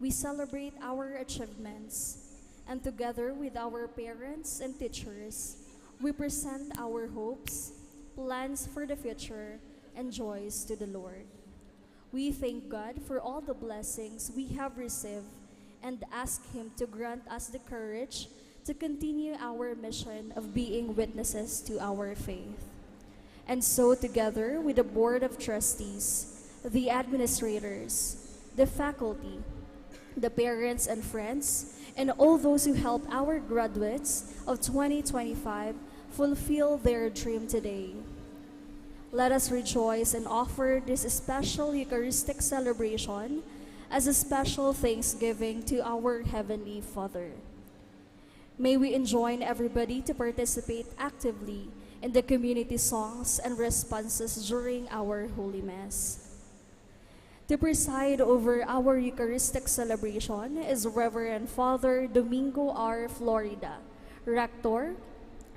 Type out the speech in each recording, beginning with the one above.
we celebrate our achievements, and together with our parents and teachers, we present our hopes, plans for the future, and joys to the Lord. We thank God for all the blessings we have received and ask Him to grant us the courage to continue our mission of being witnesses to our faith. And so, together with the Board of Trustees, the administrators, the faculty, the parents and friends, and all those who help our graduates of 2025 fulfill their dream today, let us rejoice and offer this special Eucharistic celebration as a special thanksgiving to our Heavenly Father. May we enjoin everybody to participate actively in the community songs and responses during our Holy Mass. To preside over our Eucharistic celebration is Reverend Father Domingo R. Florida, Rector,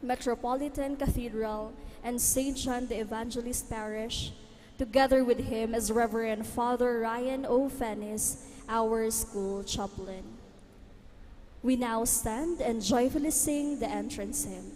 Metropolitan Cathedral, and St. John the Evangelist Parish. Together with him is Reverend Father Ryan O. Fennis, our school chaplain. We now stand and joyfully sing the entrance hymn.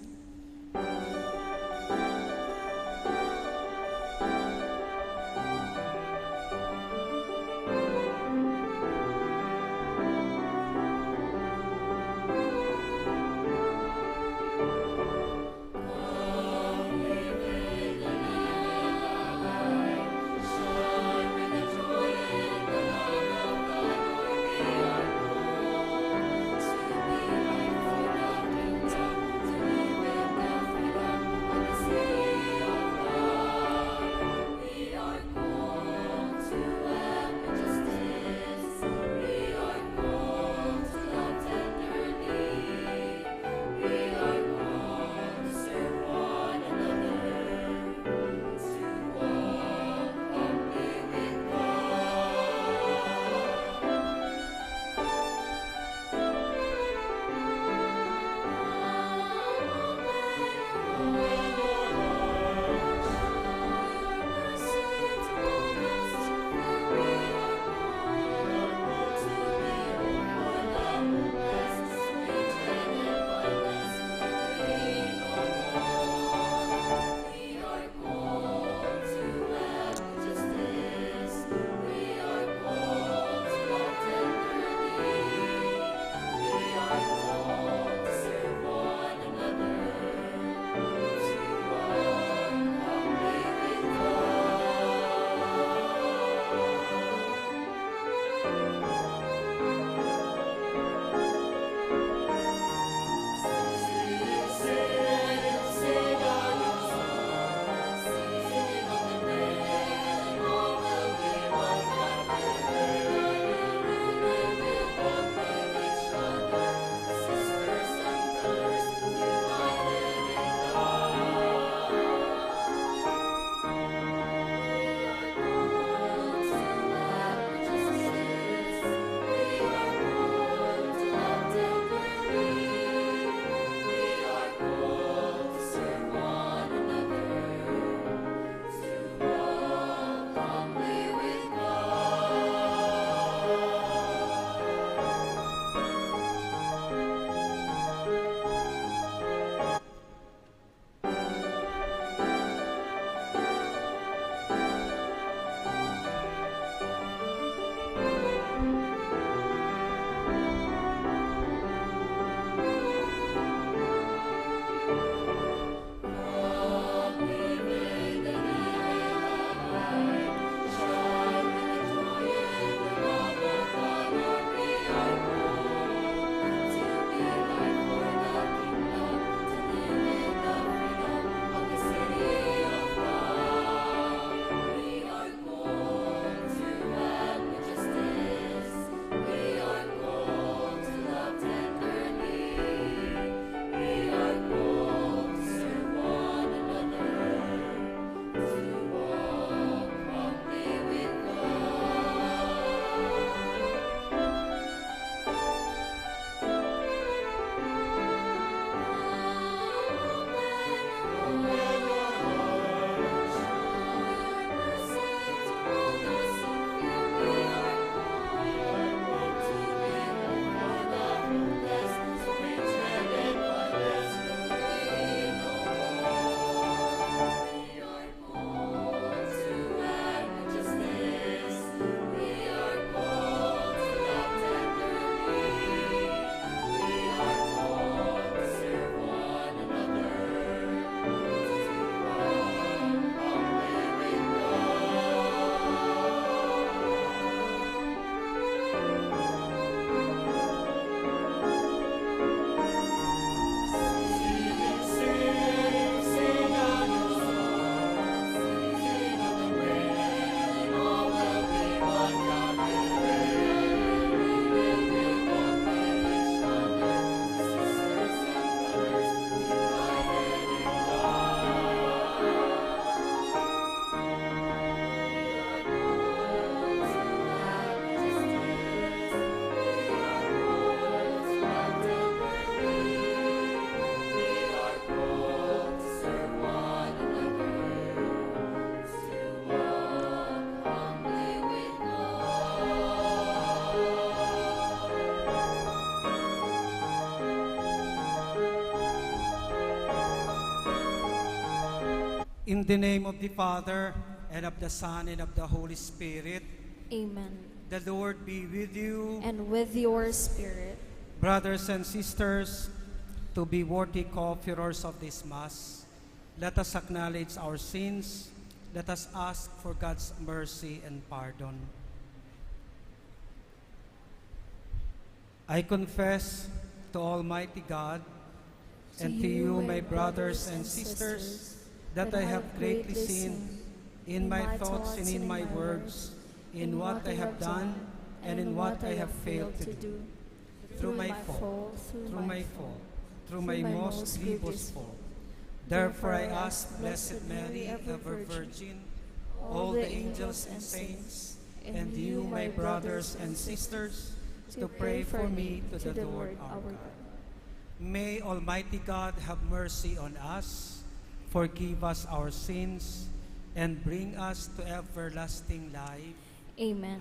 In the name of the Father, and of the Son, and of the Holy Spirit. Amen. The Lord be with you. And with your spirit. Brothers and sisters, to be worthy co-offerers of this Mass, let us acknowledge our sins. Let us ask for God's mercy and pardon. I confess to Almighty God and to you, my brothers and sisters, that I have greatly sinned in my thoughts and in my words, in what I have done and in what I have failed to do. Through my fault, through my most grievous fault. Therefore I ask Blessed Mary, ever Virgin, all the angels and saints, and you, my brothers and sisters, to pray for me to the Lord our God. May Almighty God have mercy on us, forgive us our sins, and bring us to everlasting life. Amen.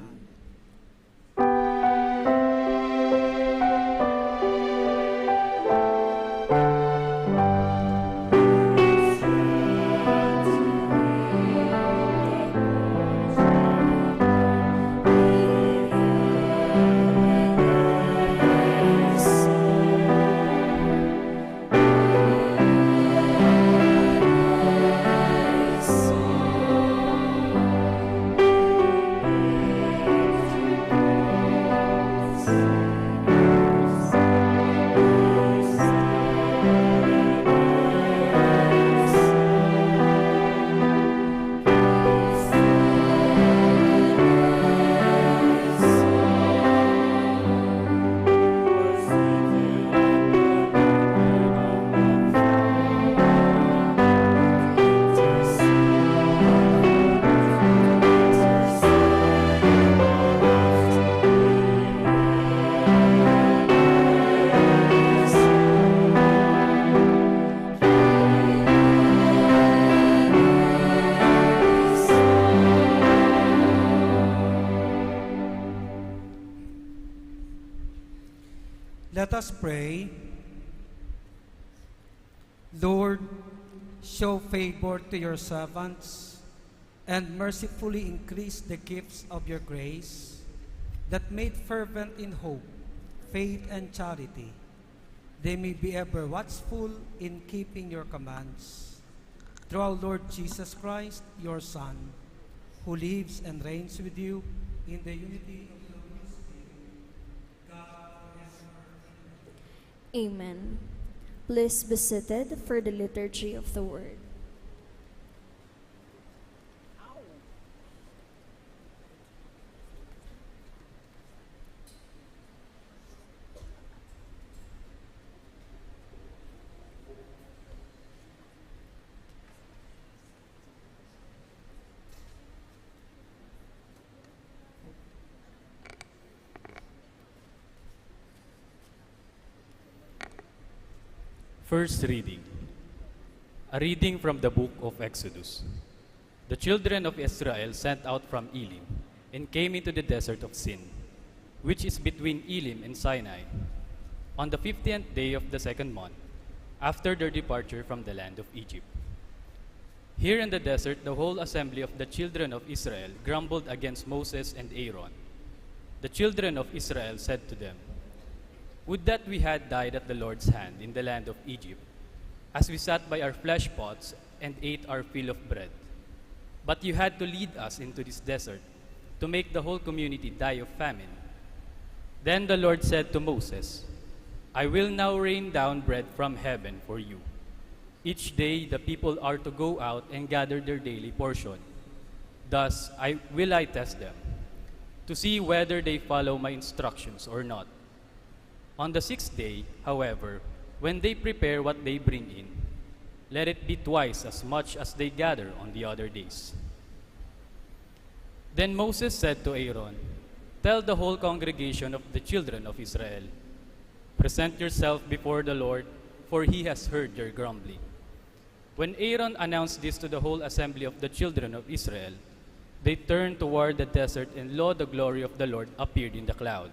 Let us pray. Lord, show favor to your servants and mercifully increase the gifts of your grace, that made fervent in hope, faith, and charity, they may be ever watchful in keeping your commands. Through our Lord Jesus Christ, your Son, who lives and reigns with you in the unity of the Holy Spirit, God forever. Amen. Please be seated for the liturgy of the Word. First reading. A reading from the book of Exodus. The children of Israel sent out from Elim and came into the desert of Sin, which is between Elim and Sinai, on the 50th day of the second month, after their departure from the land of Egypt. Here in the desert, the whole assembly of the children of Israel grumbled against Moses and Aaron. The children of Israel said to them, "Would that we had died at the Lord's hand in the land of Egypt, as we sat by our flesh pots and ate our fill of bread. But you had to lead us into this desert to make the whole community die of famine." Then the Lord said to Moses, "I will now rain down bread from heaven for you. Each day the people are to go out and gather their daily portion. Thus I test them, to see whether they follow my instructions or not. On the 6th day, however, when they prepare what they bring in, let it be twice as much as they gather on the other days." Then Moses said to Aaron, "Tell the whole congregation of the children of Israel, present yourself before the Lord, for he has heard your grumbling." When Aaron announced this to the whole assembly of the children of Israel, they turned toward the desert, and lo, the glory of the Lord appeared in the cloud.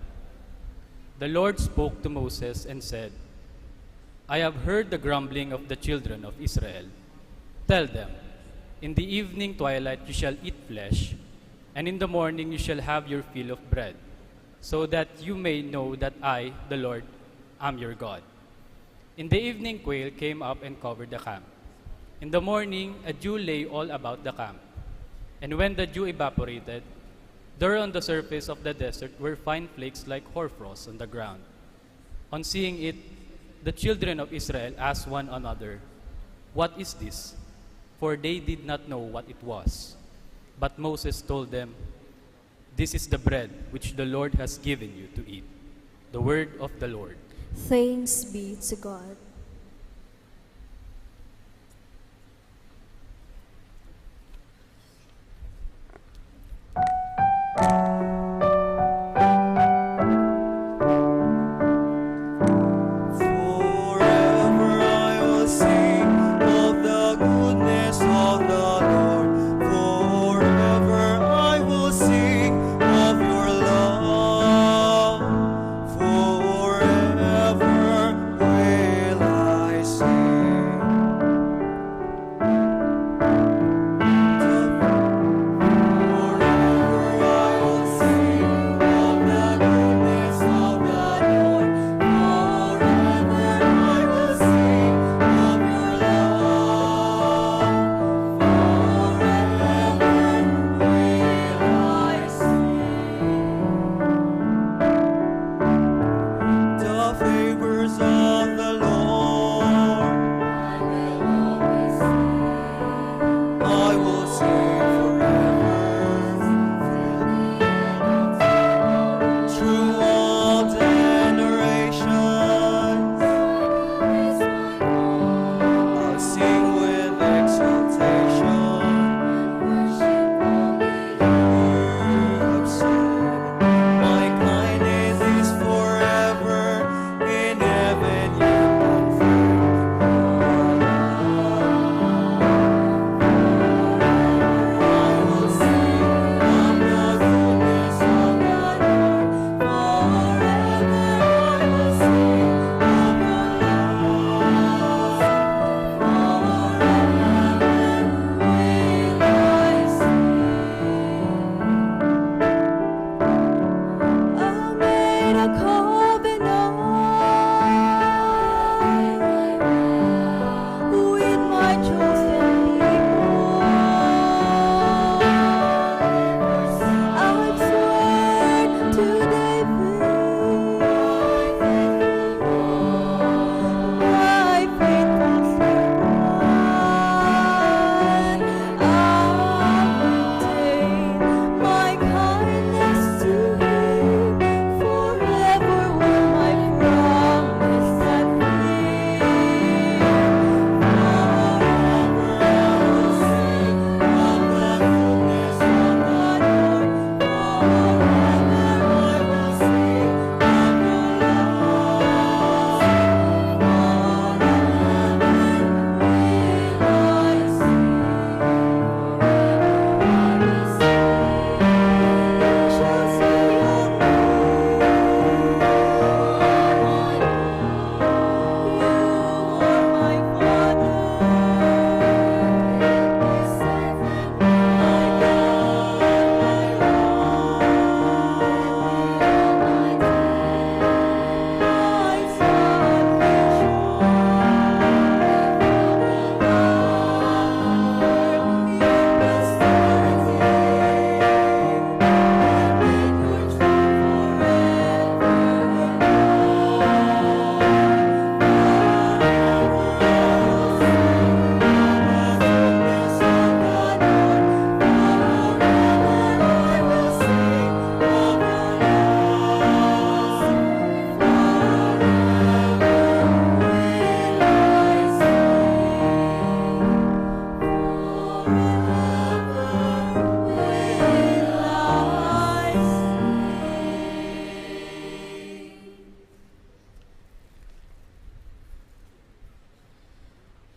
The Lord spoke to Moses and said, "I have heard the grumbling of the children of Israel. Tell them, In the evening twilight you shall eat flesh, and in the morning you shall have your fill of bread, so that you may know that I, the Lord, am your God. In the evening quail came up and covered the camp. In the morning a dew lay all about the camp. And when the dew evaporated, there on the surface of the desert were fine flakes like hoarfrost on the ground. On seeing it, the children of Israel asked one another, "What is this?" For they did not know what it was. But Moses told them, "This is the bread which the Lord has given you to eat." The word of the Lord. Thanks be to God.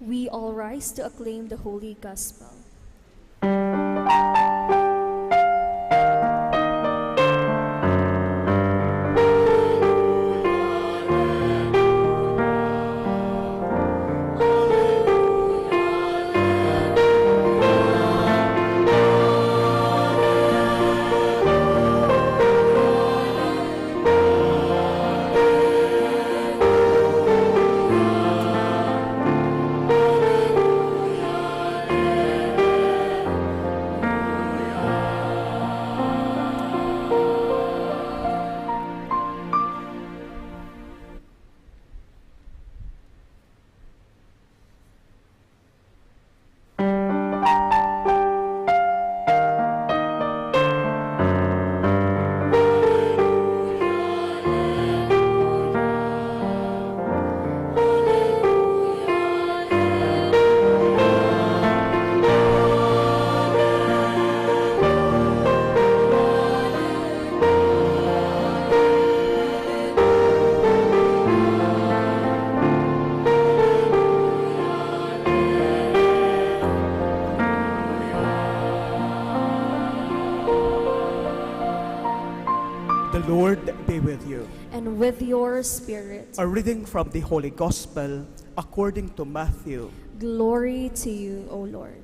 We all rise to acclaim the Holy Gospel. Alleluia, alleluia. be with you. and with your spirit. A reading from the Holy Gospel according to Matthew. Glory to you, O Lord.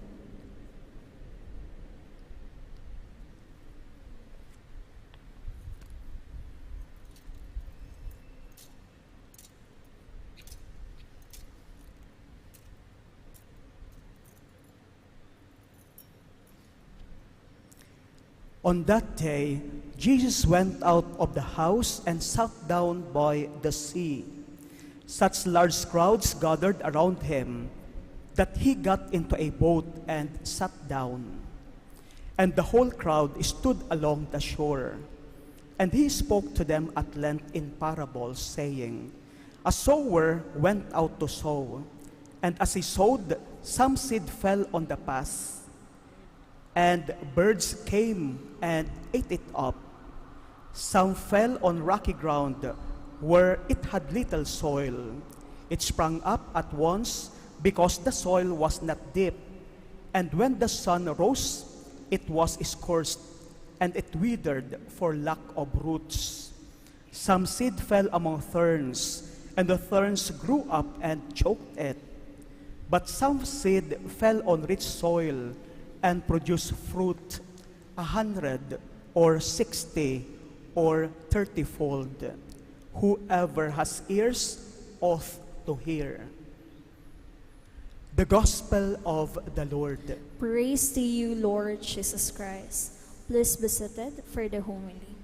On that day, Jesus went out of the house and sat down by the sea. Such large crowds gathered around him that he got into a boat and sat down. And the whole crowd stood along the shore. And he spoke to them at length in parables, saying, A sower went out to sow, and as he sowed, some seed fell on the path, and birds came and ate it up. Some fell on rocky ground where it had little soil. It sprang up at once because the soil was not deep. And when the sun rose, it was scorched, and it withered for lack of roots. Some seed fell among thorns, and the thorns grew up and choked it. But some seed fell on rich soil and produced fruit 100 or 60 or 30-fold. Whoever has ears ought to hear. The Gospel of the Lord. Praise to you, Lord Jesus Christ. Please be seated for the homily.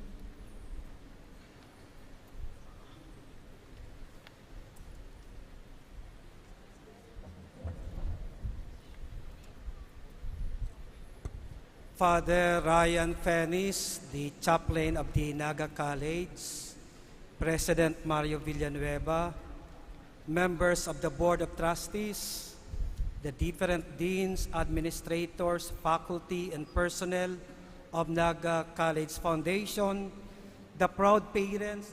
Father Ryan Fennis, the chaplain of the Naga College, President Mario Villanueva, members of the Board of Trustees, the different deans, administrators, faculty, and personnel of Naga College Foundation, the proud parents,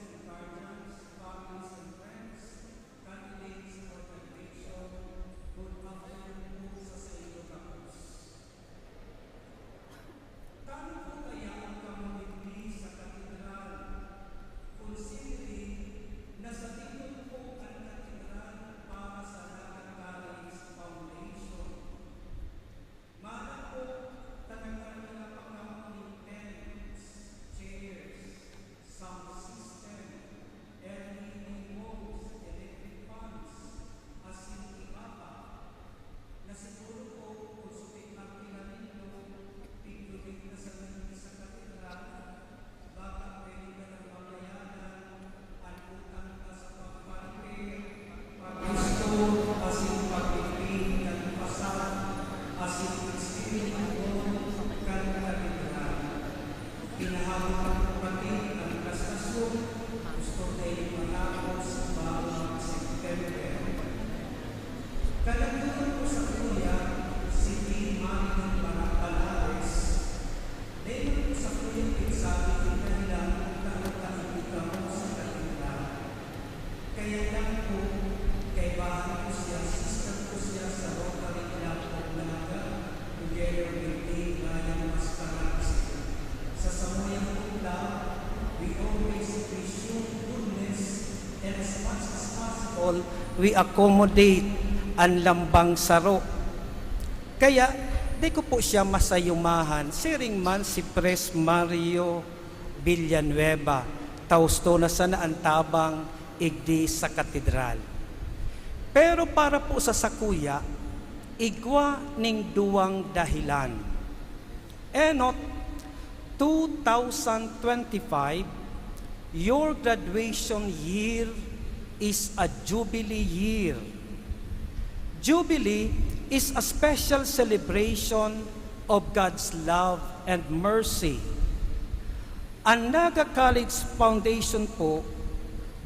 we accommodate ang lambang saro. Kaya, di ko po siya masayumahan. Siring man si Pres Mario Villanueva, tausto na sana ang tabang igdi sa Cathedral. Pero para po sa sakuya, igwa ning duwang dahilan. Enot, 2025, your graduation year is a Jubilee year. Jubilee is a special celebration of God's love and mercy. Ang Naga College Foundation po,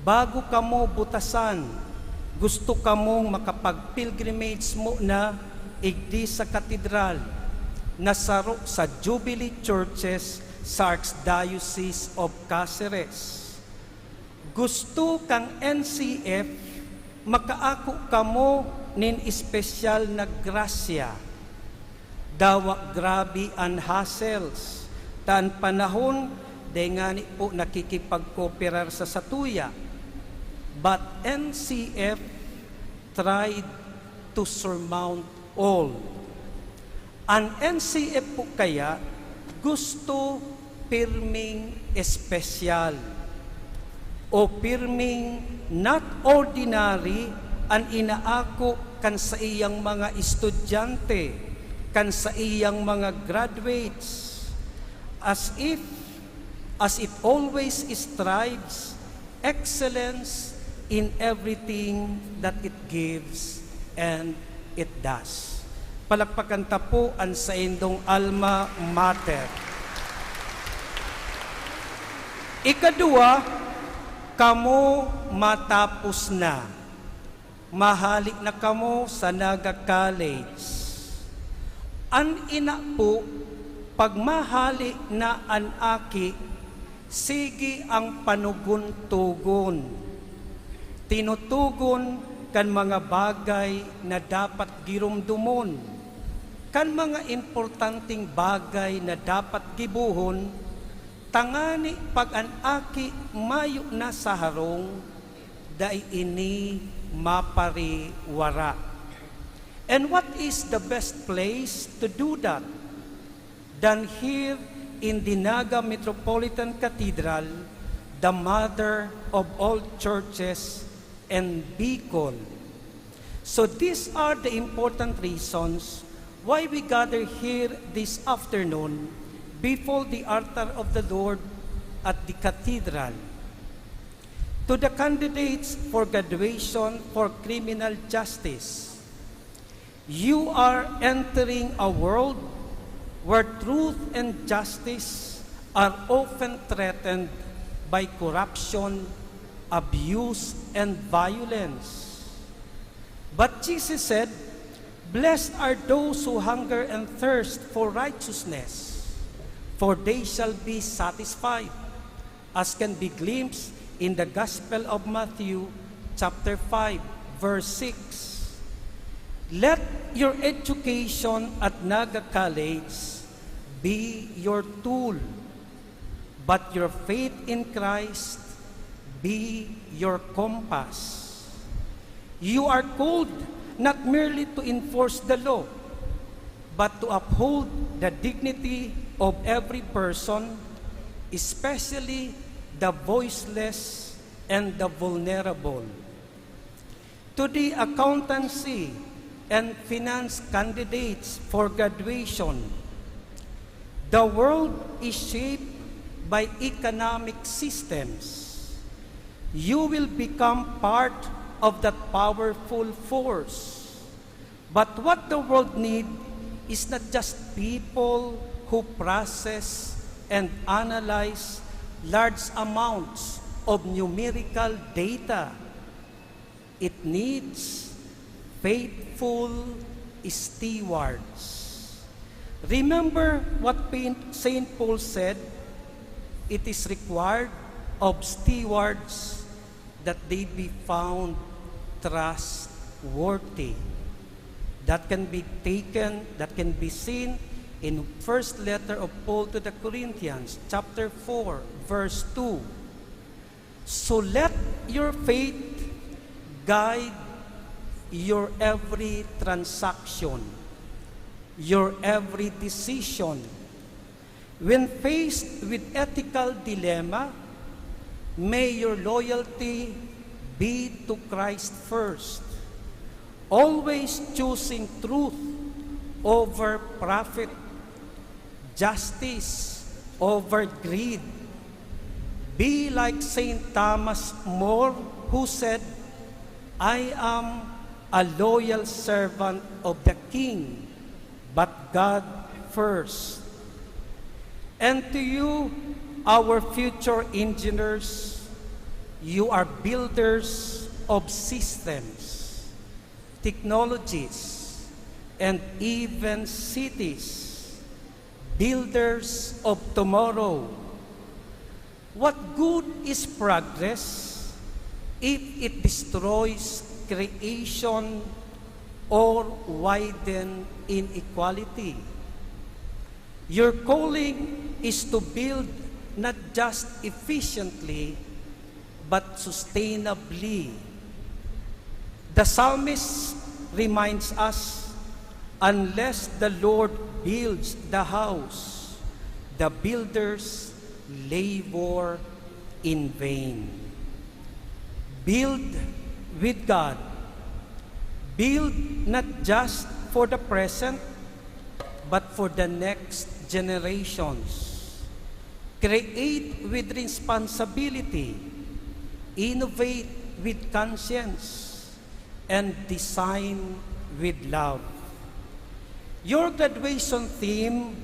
bago ka mo butasan, gusto ka mong makapag-pilgrimage mo na igdi sa Cathedral, nasaro sa Jubilee Churches sa Archdiocese of Cáceres. Gusto kang NCF, makaako ka mo nin espesyal na grasya. Dawa grabe ang hassles, taan panahon dahil nga ni po nakikipag-cooperar sa satuya. But NCF tried to surmount all. Ang NCF po kaya gusto pirming espesyal o pirming not ordinary ang inaako kan sa iyang mga estudyante, kan sa iyang mga graduates, as it always strives excellence in everything that it gives and it does. Palakpakan ta po ang sa indong alma mater. Ikadua, kamo matapos na. Mahalik na kamo sa Naga College. An ina po, pag mahali na an aki, sige ang panugun-tugon. Tinutugon kan mga bagay na dapat girumdumon, kan mga importanteng bagay na dapat gibuhon, tangani pag an aki mayo na sa harong, dai ini mapariwara. And what is the best place to do that than here in the Naga Metropolitan Cathedral, the mother of all churches and Bicol. So these are the important reasons why we gather here this afternoon before the altar of the Lord at the Cathedral. To the candidates for graduation for criminal justice, you are entering a world where truth and justice are often threatened by corruption, abuse, and violence. But Jesus said, "Blessed are those who hunger and thirst for righteousness, for they shall be satisfied," as can be glimpsed in the Gospel of Matthew, chapter 5, verse 6. Let your education at Naga College be your tool, but your faith in Christ be your compass. You are called not merely to enforce the law, but to uphold the dignity of every person, especially the voiceless and the vulnerable. To the accountancy and finance candidates for graduation, the world is shaped by economic systems. You will become part of that powerful force. But what the world needs is not just people who process and analyze large amounts of numerical data. It needs faithful stewards. Remember what St. Paul said? It is required of stewards that they be found trustworthy. That can be taken, that can be seen in first letter of Paul to the Corinthians, chapter 4, verse 2. So let your faith guide your every transaction, your every decision. When faced with ethical dilemma, may your loyalty be to Christ first, always choosing truth over profit, justice over greed. Be like St. Thomas More, who said, "I am a loyal servant of the King, but God first." And to you, our future engineers, you are builders of systems, technologies, and even cities, builders of tomorrow. What good is progress if it destroys creation or widen inequality? Your calling is to build not just efficiently, but sustainably. The psalmist reminds us, unless the Lord builds the house, the builders labor in vain. Build with God. Build not just for the present, but for the next generations. Create with responsibility, innovate with conscience, and design with love. Your graduation theme,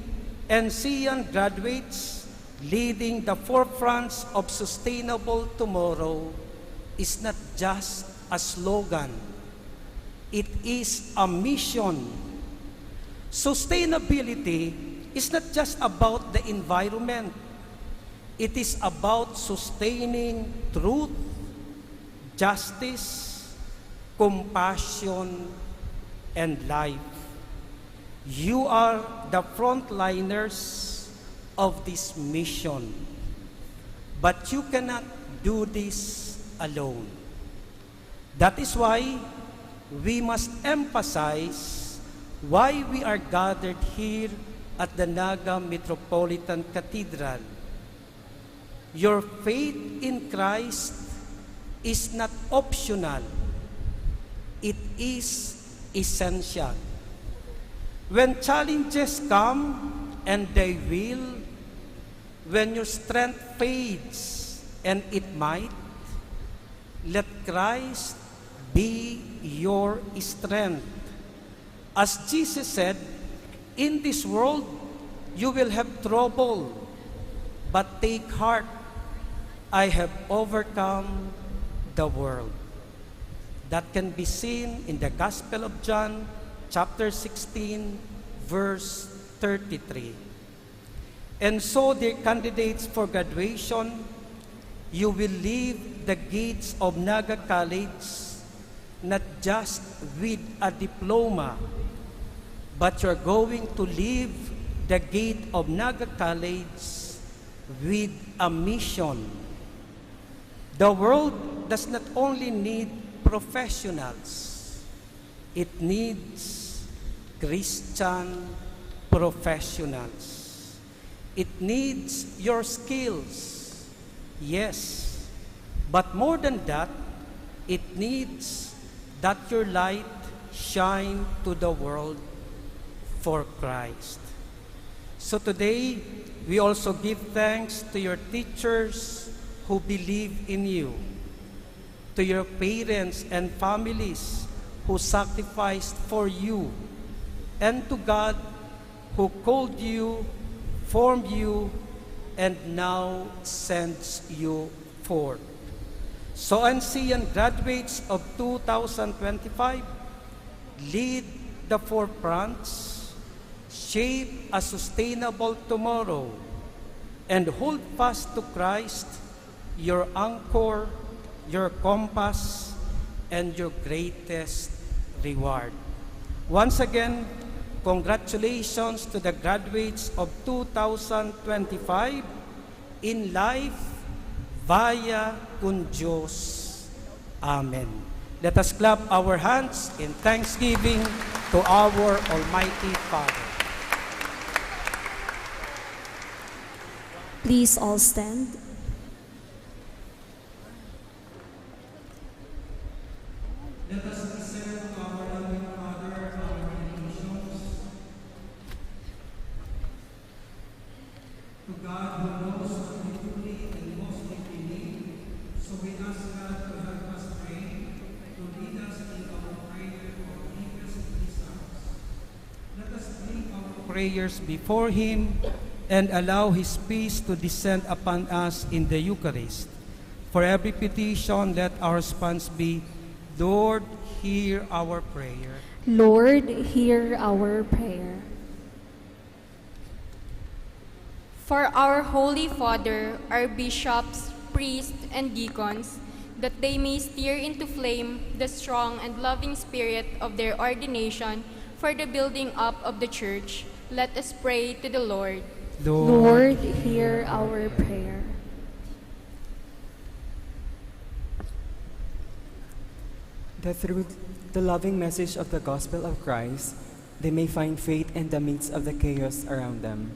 𝗟𝗟 graduates leading the forefronts of sustainable tomorrow, is not just a slogan. It is a mission. Sustainability is not just about the environment. It is about sustaining truth, justice, compassion, and life. You are the frontliners of this mission, but you cannot do this alone. That is why we must emphasize why we are gathered here at the Naga Metropolitan Cathedral. Your faith in Christ is not optional. It is essential. When challenges come, and they will, when your strength fades, and it might, let Christ be your strength. As Jesus said, in this world you will have trouble, but take heart, I have overcome the world. That can be seen in the Gospel of John, chapter 16, verse 33. And so, dear candidates for graduation, you will leave the gates of Naga College not just with a diploma, but you're going to leave the gate of Naga College with a mission. The world does not only need professionals, it needs Christian professionals. It needs your skills, yes, but more than that, it needs that your light shine to the world for Christ. So today, we also give thanks to your teachers who believe in you, to your parents and families who sacrificed for you, and to God who called you, formed you, and now sends you forth. So 𝗟𝗟 graduates of 2025, lead the forefronts, shape a sustainable tomorrow, and hold fast to Christ, your anchor, your compass, and your greatest reward. Once again, congratulations to the graduates of 2025 in life via kung Diyos. Amen. Let us clap our hands in thanksgiving to our Almighty Father. Please all stand. Let us listen to our loving Father, our petitions. To God who knows what we truly and most deeply need, so we ask God to help us pray, to lead us in our prayer for deepest desires. Let us bring our prayers before Him and allow His peace to descend upon us in the Eucharist. For every petition, let our response be, Lord, hear our prayer. Lord, hear our prayer. For our Holy Father, our bishops, priests, and deacons, that they may steer into flame the strong and loving spirit of their ordination for the building up of the Church, let us pray to the Lord. Lord, hear our prayer. That through the loving message of the gospel of Christ, they may find faith in the midst of the chaos around them.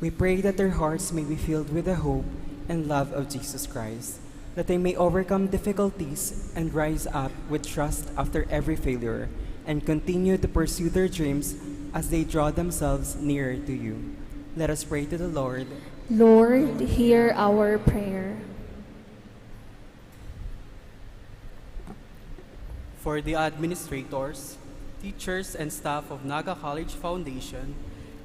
We pray that their hearts may be filled with the hope and love of Jesus Christ, that they may overcome difficulties and rise up with trust after every failure, and continue to pursue their dreams as they draw themselves nearer to you. Let us pray to the Lord. Lord, hear our prayer. For the administrators, teachers, and staff of Naga College Foundation,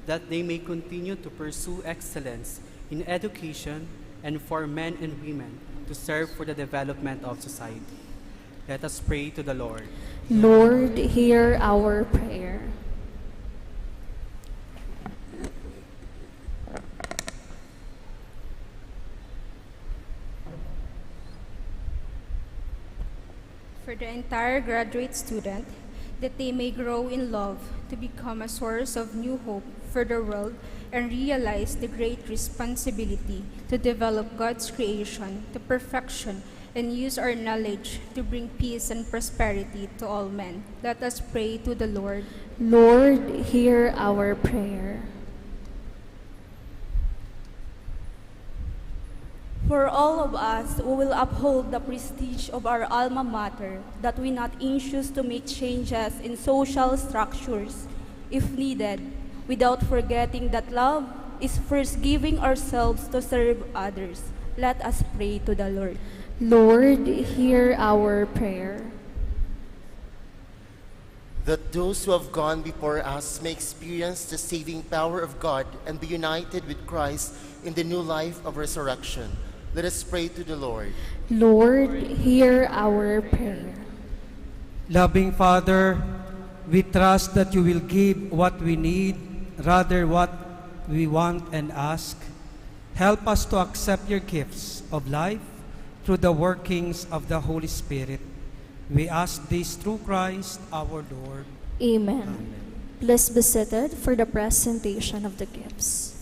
that they may continue to pursue excellence in education and for men and women to serve for the development of society. Let us pray to the Lord. Lord, hear our prayer. For the entire graduate student, that they may grow in love to become a source of new hope for the world and realize the great responsibility to develop God's creation to perfection and use our knowledge to bring peace and prosperity to all men. Let us pray to the Lord. Lord, hear our prayer. For all of us who will uphold the prestige of our alma mater, that we not anxious to make changes in social structures, if needed, without forgetting that love is first giving ourselves to serve others. Let us pray to the Lord. Lord, hear our prayer. That those who have gone before us may experience the saving power of God and be united with Christ in the new life of resurrection. Let us pray to the Lord. Lord, hear our prayer. Loving Father, we trust that you will give what we need, rather what we want and ask. Help us to accept your gifts of life through the workings of the Holy Spirit. We ask this through Christ our Lord. Amen. Amen. Please be seated for the presentation of the gifts.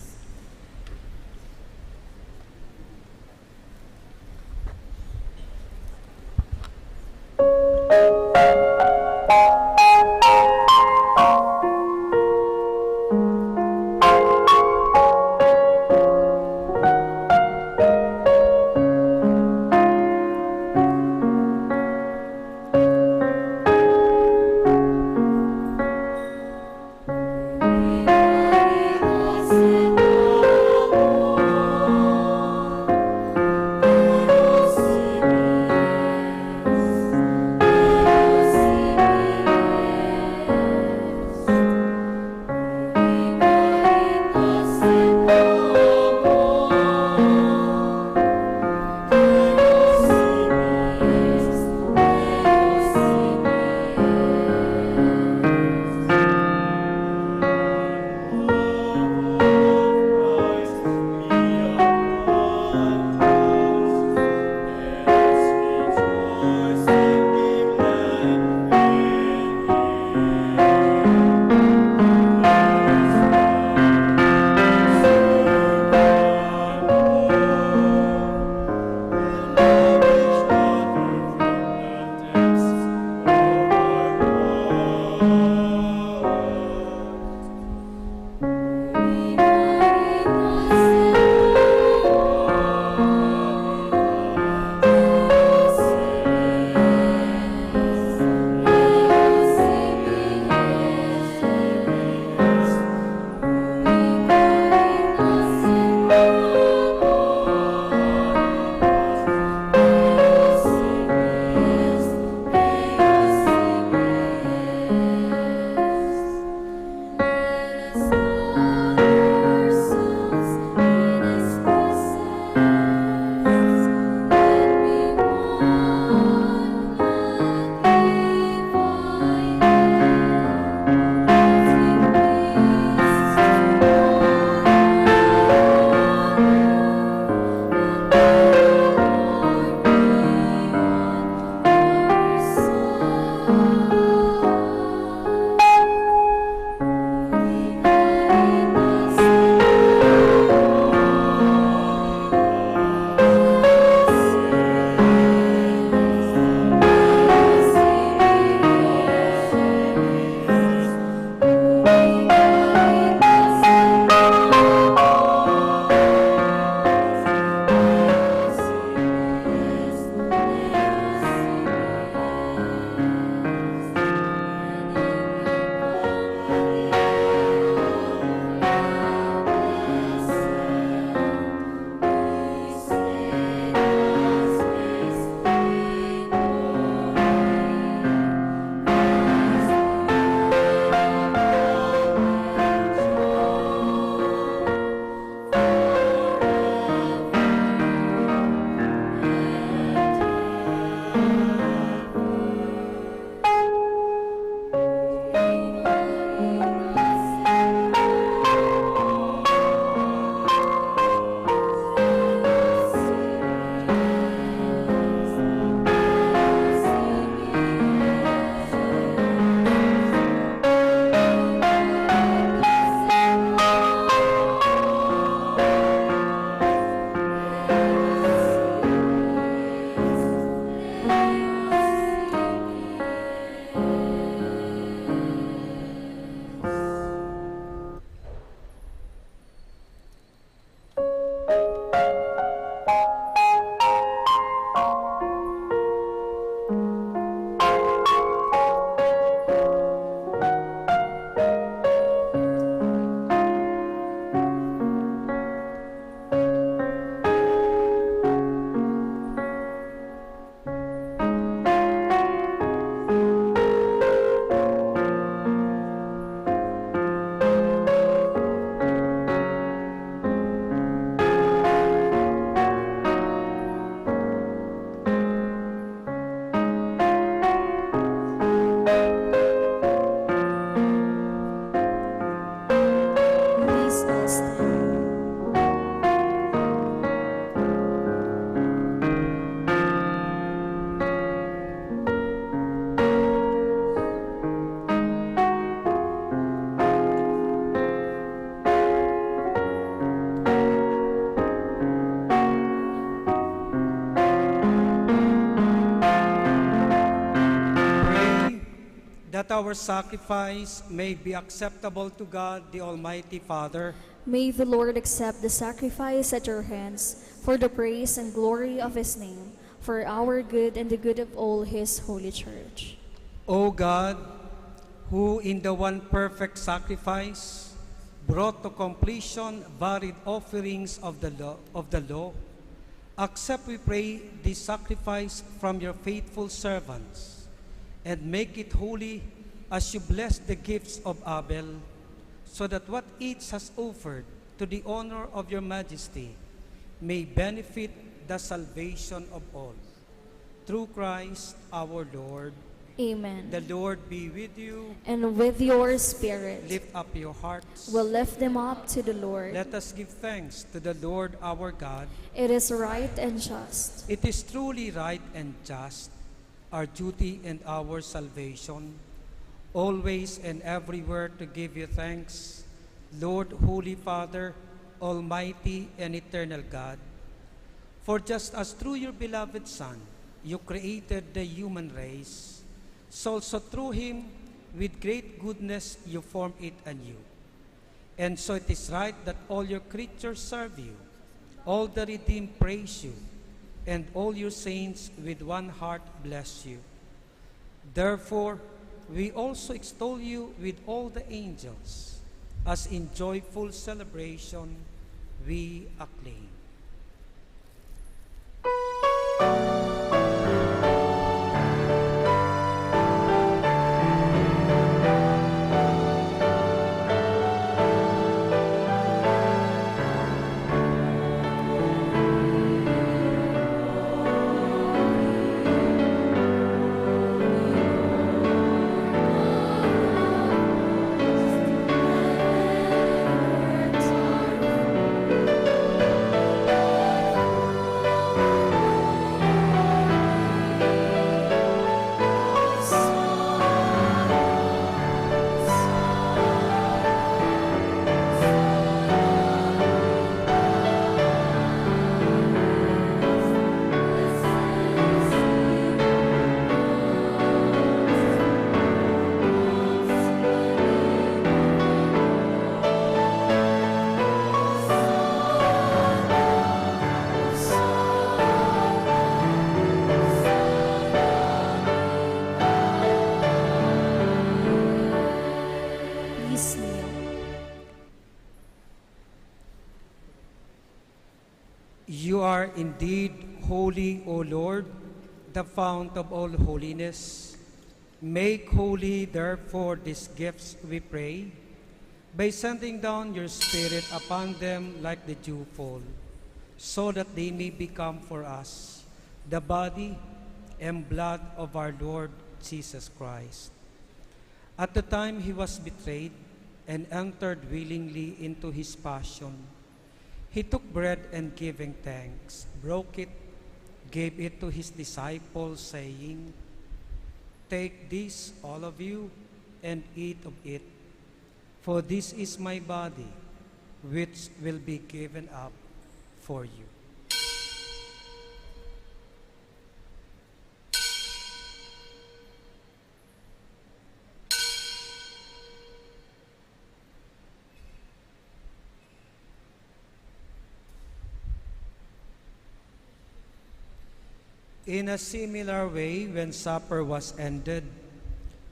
Amen. that our sacrifice may be acceptable to God, the Almighty Father. May the Lord accept the sacrifice at your hands for the praise and glory of his name, for our good and the good of all his holy church. O God, who in the one perfect sacrifice brought to completion varied offerings of the law, accept, we pray, this sacrifice from your faithful servants, and make it holy as you bless the gifts of Abel, so that what each has offered to the honor of your majesty may benefit the salvation of all. Through Christ our Lord. Amen. The Lord be with you. And with your spirit. Lift up your hearts. We'll lift them up to the Lord. Let us give thanks to the Lord our God. It is right and just. It is truly right and just, our duty and our salvation, always and everywhere to give you thanks, Lord, Holy Father, Almighty and eternal God. For just as through your beloved Son, you created the human race, so also through him, with great goodness, you formed it anew. And so it is right that all your creatures serve you, all the redeemed praise you, and all your saints with one heart bless you. Therefore, we also extol you with all the angels, as in joyful celebration we acclaim. You are indeed holy, O Lord, the fount of all holiness. Make holy, therefore, these gifts, we pray, by sending down your Spirit upon them like the dewfall, so that they may become for us the body and blood of our Lord Jesus Christ. At the time he was betrayed and entered willingly into his passion, he took bread and giving thanks, broke it, gave it to his disciples, saying, "Take this, all of you, and eat of it, for this is my body, which will be given up for you." In a similar way, when supper was ended,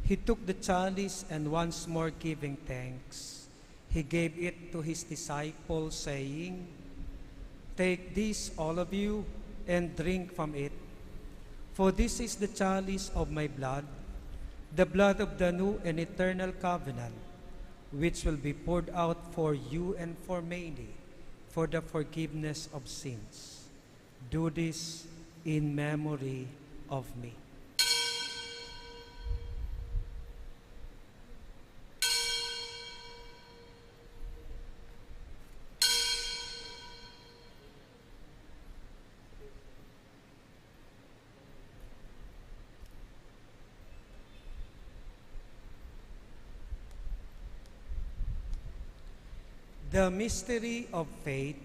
he took the chalice and once more giving thanks, he gave it to his disciples, saying, "Take this, all of you, and drink from it. For this is the chalice of my blood, the blood of the new and eternal covenant, which will be poured out for you and for many for the forgiveness of sins. Do this in memory of me." The mystery of faith.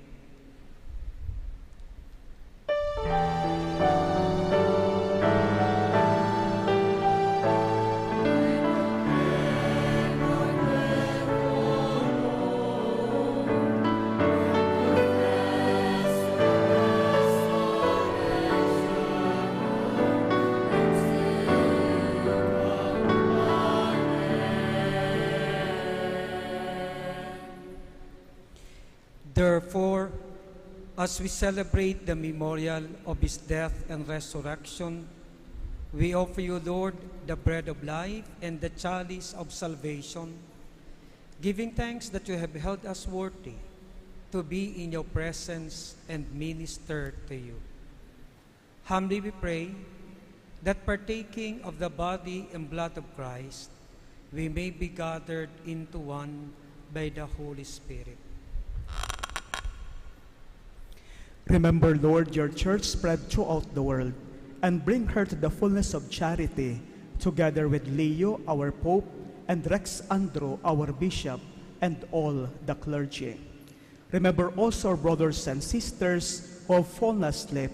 Therefore, as we celebrate the memorial of his death and resurrection, we offer you, Lord, the bread of life and the chalice of salvation, giving thanks that you have held us worthy to be in your presence and minister to you. Humbly we pray that partaking of the body and blood of Christ, we may be gathered into one by the Holy Spirit. Remember, Lord, your church spread throughout the world, and bring her to the fullness of charity, together with Leo, our Pope, and Rex Andrew, our Bishop, and all the clergy. Remember also our brothers and sisters who have fallen asleep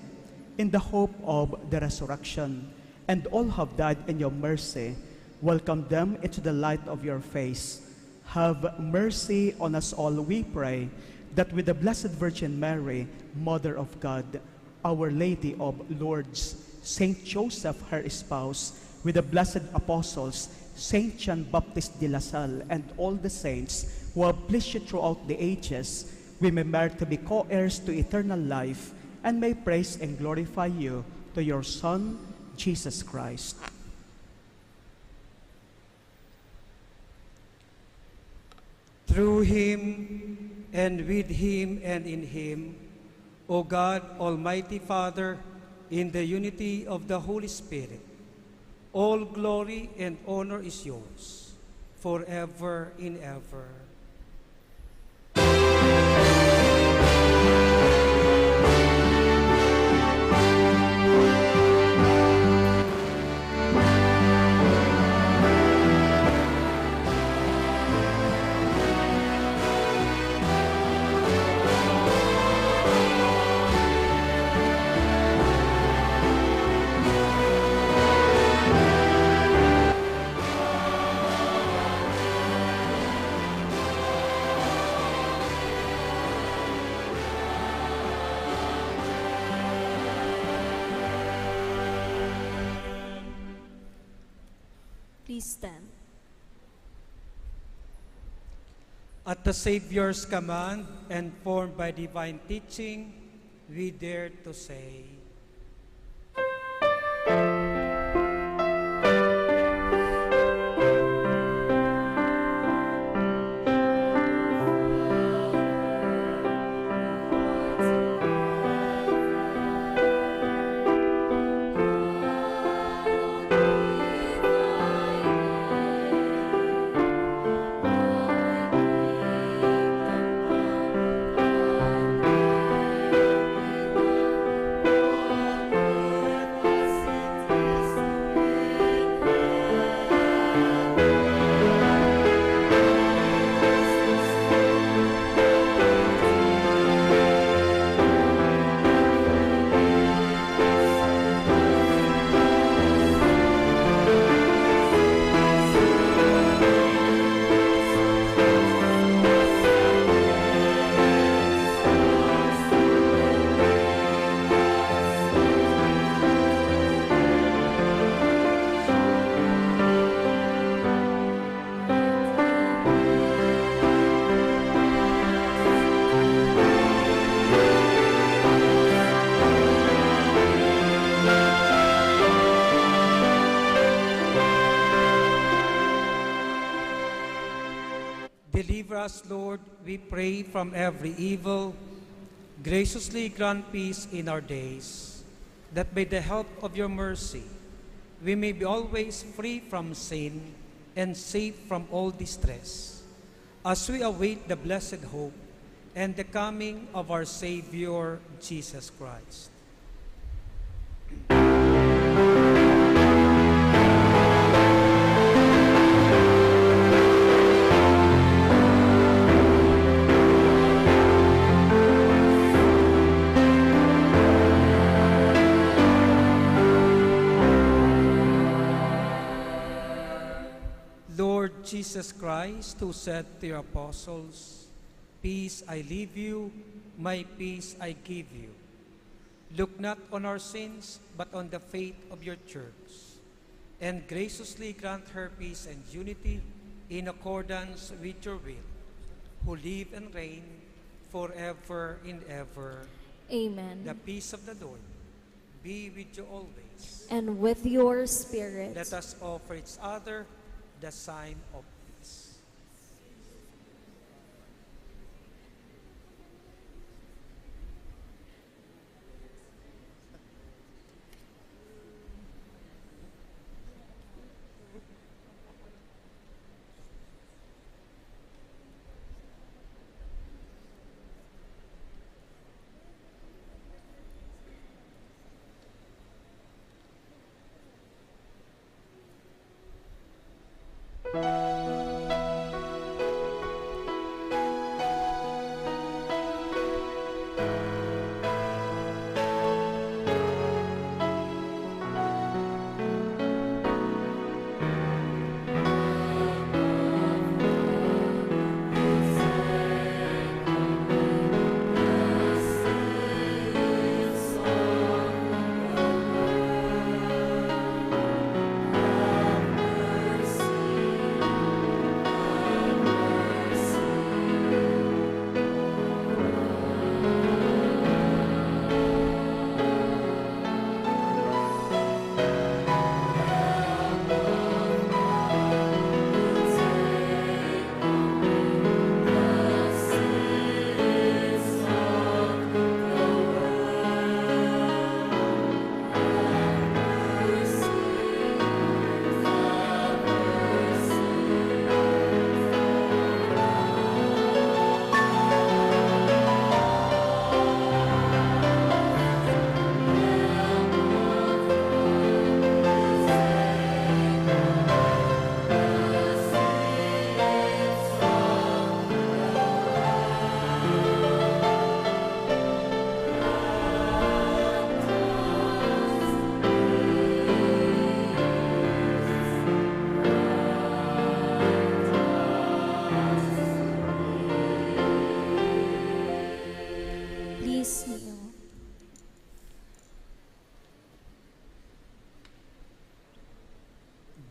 in the hope of the resurrection, and all have died in your mercy. Welcome them into the light of your face. Have mercy on us all, we pray, that with the Blessed Virgin Mary, Mother of God, Our Lady of Lourdes, Saint Joseph, her spouse, with the blessed apostles, Saint John Baptist de la Salle, and all the saints who have pleased you throughout the ages, we may merit to be co-heirs to eternal life, and may praise and glorify you to your Son, Jesus Christ. Through him, and with him, and in him, O God, Almighty Father, in the unity of the Holy Spirit, all glory and honor is yours, forever and ever. Please stand. At the Savior's command and formed by divine teaching, we dare to say, deliver us, Lord, we pray, from every evil. Graciously grant peace in our days, that by the help of your mercy, we may be always free from sin and safe from all distress, as we await the blessed hope and the coming of our Savior, Jesus Christ. Lord Jesus Christ, who said to your apostles, "Peace I leave you, my peace I give you," look not on our sins, but on the faith of your church, and graciously grant her peace and unity in accordance with your will, who live and reign forever and ever. Amen. The peace of the Lord be with you always. And with your spirit. Let us offer each other the sign of peace.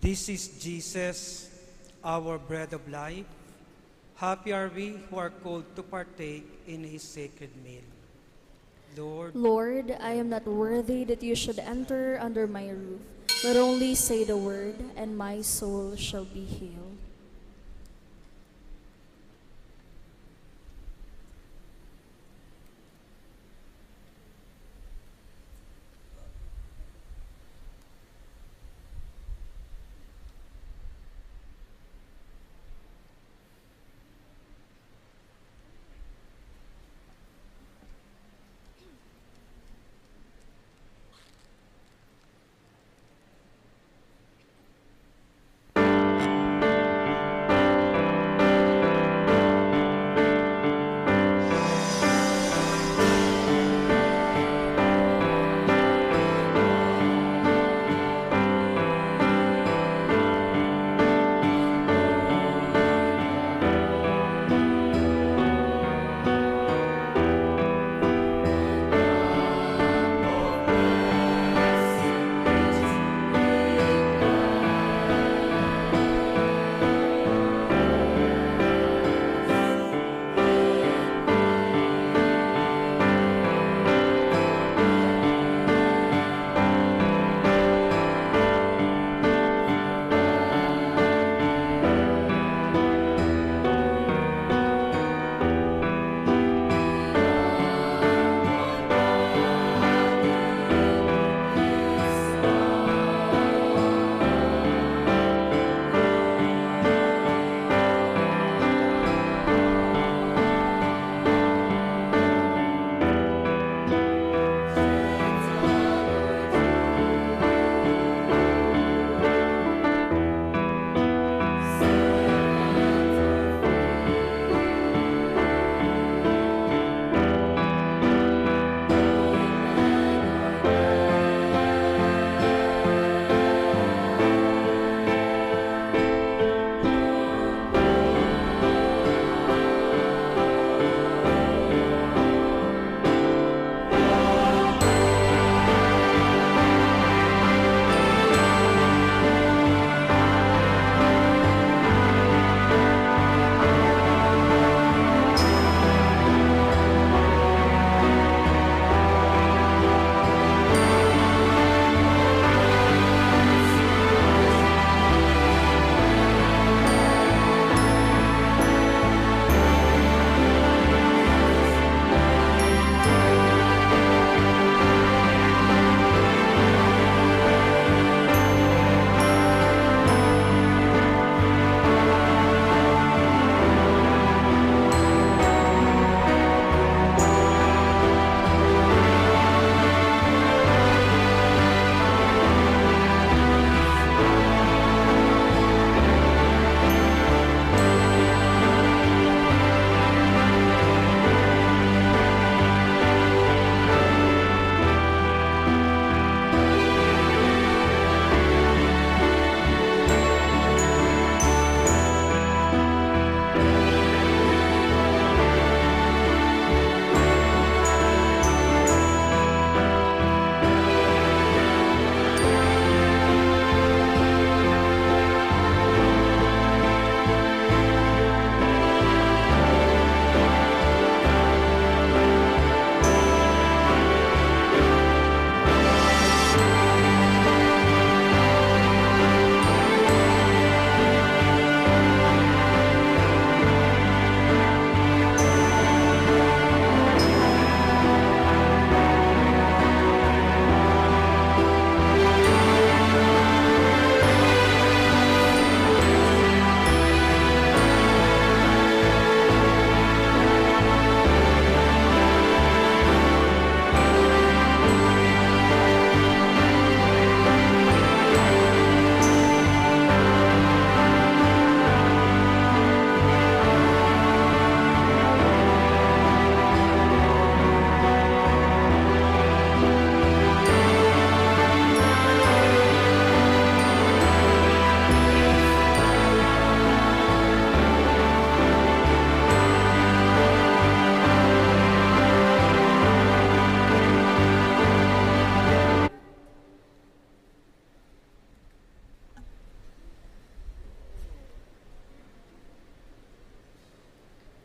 This is Jesus, our bread of life. Happy are we who are called to partake in his sacred meal. Lord, I am not worthy that you should enter under my roof, but only say the word, and my soul shall be healed.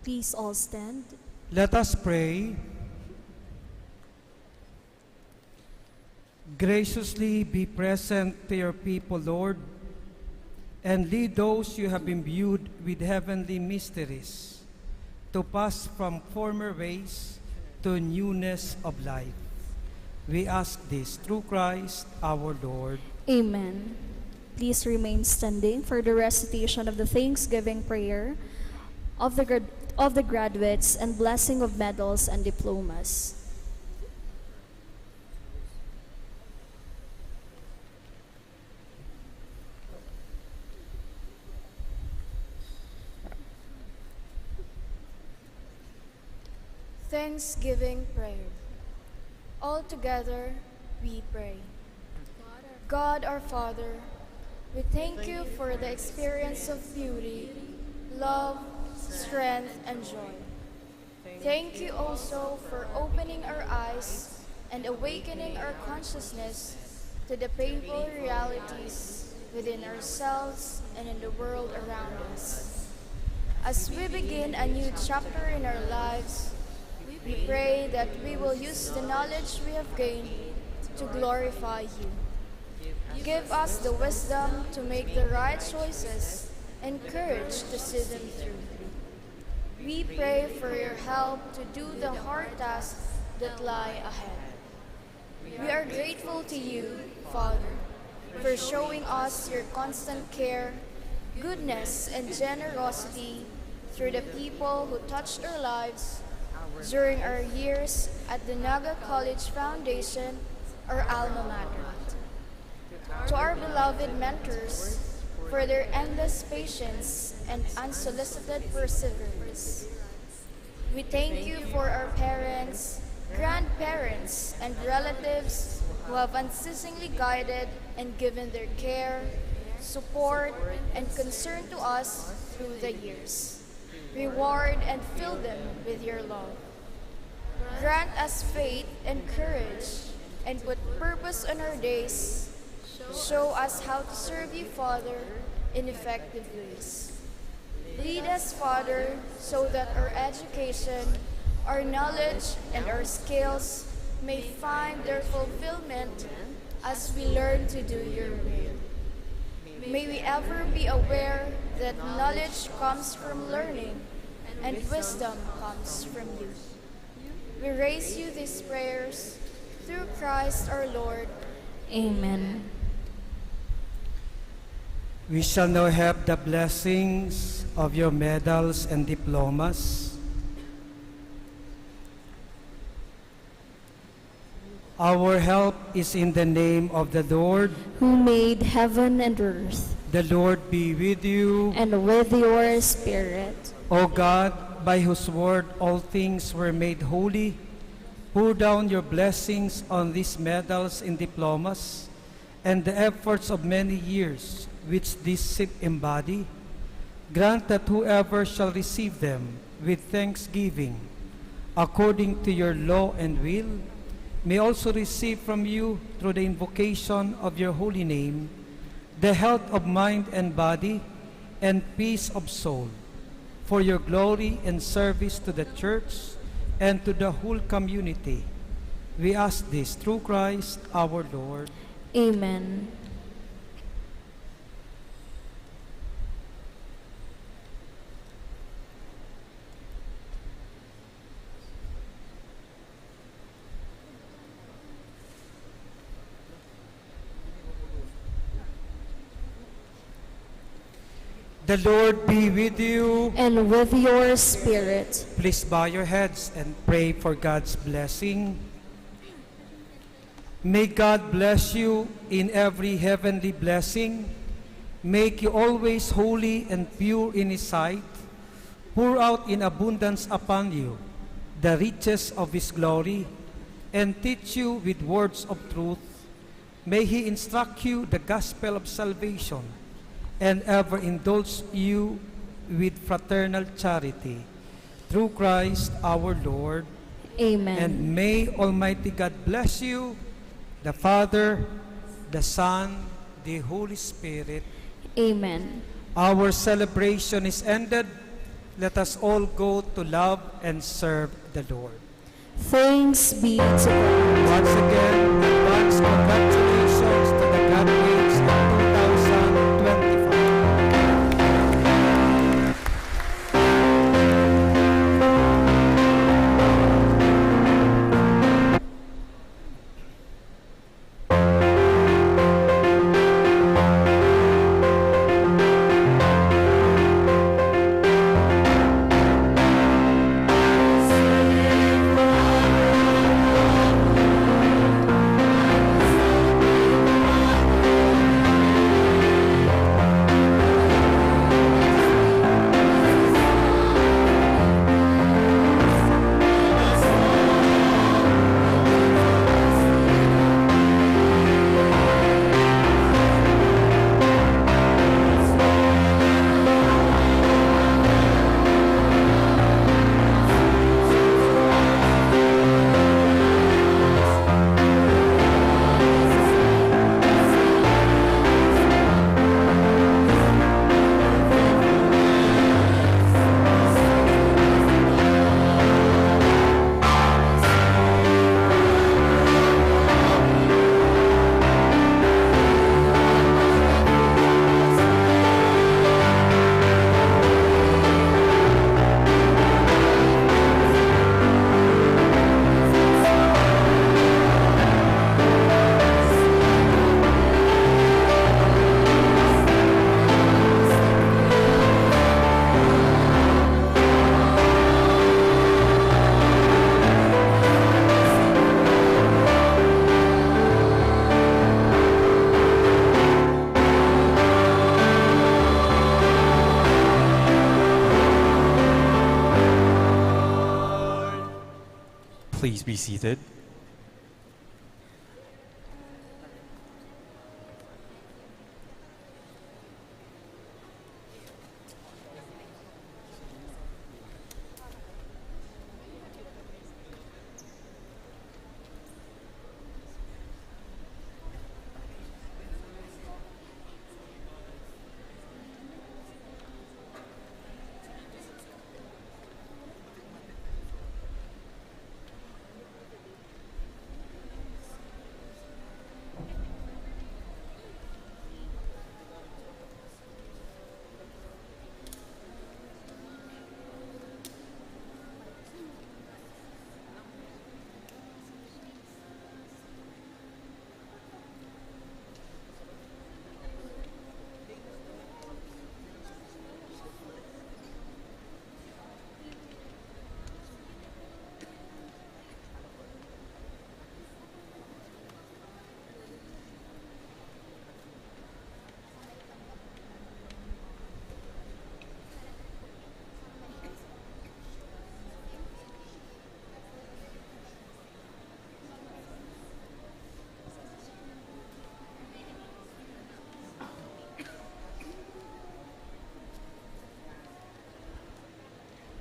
Please all stand. Let us pray. Graciously be present to your people, Lord, and lead those you have imbued with heavenly mysteries to pass from former ways to newness of life. We ask this through Christ our Lord. Amen. Please remain standing for the recitation of the Thanksgiving prayer of the graduates and blessing of medals and diplomas. Thanksgiving prayer. All together we pray. God our Father, we thank you for the experience of beauty, love, strength, and joy. Thank you also for opening our eyes and awakening our consciousness to the painful realities within ourselves and in the world around us. As we begin a new chapter in our lives, we pray that we will use the knowledge we have gained to glorify you. Give us the wisdom to make the right choices and courage to see them through. We pray for your help to do the hard tasks that lie ahead. We are grateful to you, Father, for showing us your constant care, goodness, and generosity through the people who touched our lives during our years at the Naga College Foundation, our alma mater. To our beloved mentors, for their endless patience and unsolicited perseverance. We thank you for our parents, grandparents, and relatives who have unceasingly guided and given their care, support, and concern to us through the years. Reward and fill them with your love. Grant us faith and courage, and put purpose on our days. Show us how to serve you, Father, in effective ways. Lead us, Father, so that our education, our knowledge, and our skills may find their fulfillment as we learn to do your will. May we ever be aware that knowledge comes from learning and wisdom comes from you. We raise you these prayers through Christ our Lord. Amen. We shall now have the blessings of your medals and diplomas. Our help is in the name of the Lord, who made heaven and earth. The Lord be with you. And with your spirit. O God, by whose word all things were made holy, pour down your blessings on these medals and diplomas and the efforts of many years which these embody. Grant that whoever shall receive them with thanksgiving, according to your law and will, may also receive from you, through the invocation of your holy name, the health of mind and body and peace of soul, for your glory and service to the Church and to the whole community. We ask this through Christ our Lord. Amen. The Lord be with you. And with your spirit. Please bow your heads and pray for God's blessing. May God bless you in every heavenly blessing, make you always holy and pure in His sight, pour out in abundance upon you the riches of His glory, and teach you with words of truth. May He instruct you the gospel of salvation, and ever indulge you with fraternal charity. Through Christ our Lord. Amen. And may Almighty God bless you, the Father, the Son, the Holy Spirit. Amen. Our celebration is ended. Let us all go to love and serve the Lord. Thanks be to God. Once again, advance congratulations to the graduates of 2025. Please be seated.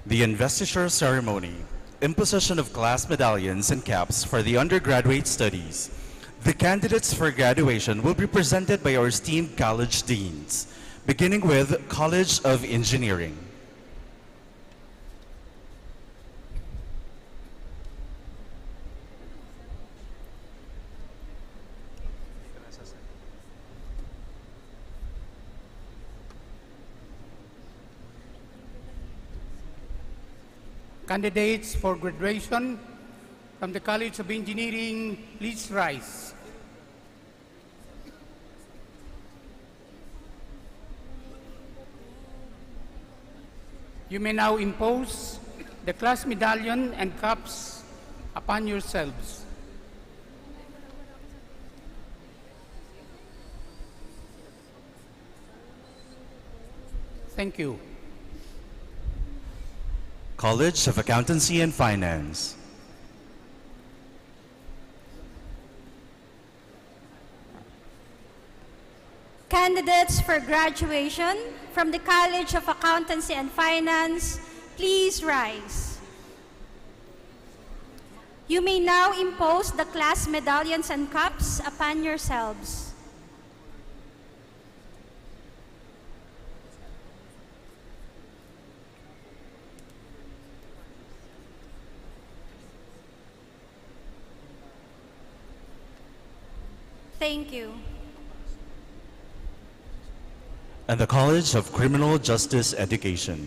The Investiture Ceremony, imposition of class medallions and caps for the undergraduate studies. The candidates for graduation will be presented by our esteemed college deans, beginning with College of Engineering. Candidates for graduation from the College of Engineering, please rise. You may now impose the class medallion and cups upon yourselves. Thank you. College of Accountancy and Finance. Candidates for graduation from the College of Accountancy and Finance, please rise. You may now impose the class medallions and cups upon yourselves. Thank you. And the College of Criminal Justice Education.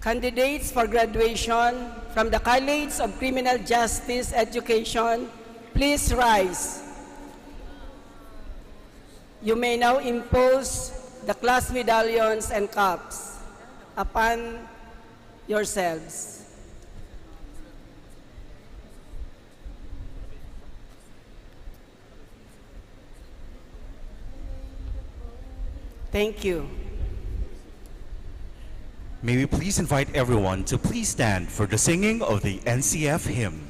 Candidates for graduation from the College of Criminal Justice Education, please rise. You may now impose the class medallions and cups upon yourselves. Thank you. May we please invite everyone to please stand for the singing of the NCF hymn.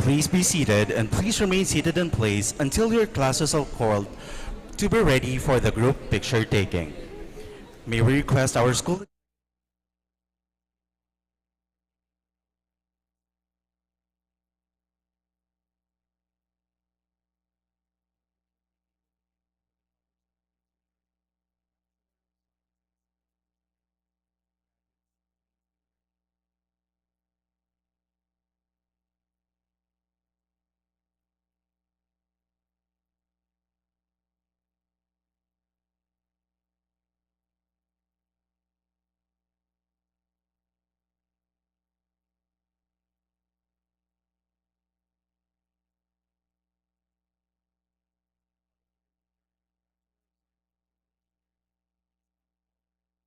Please be seated and please remain seated in place until your classes are called to be ready for the group picture taking. May we request our school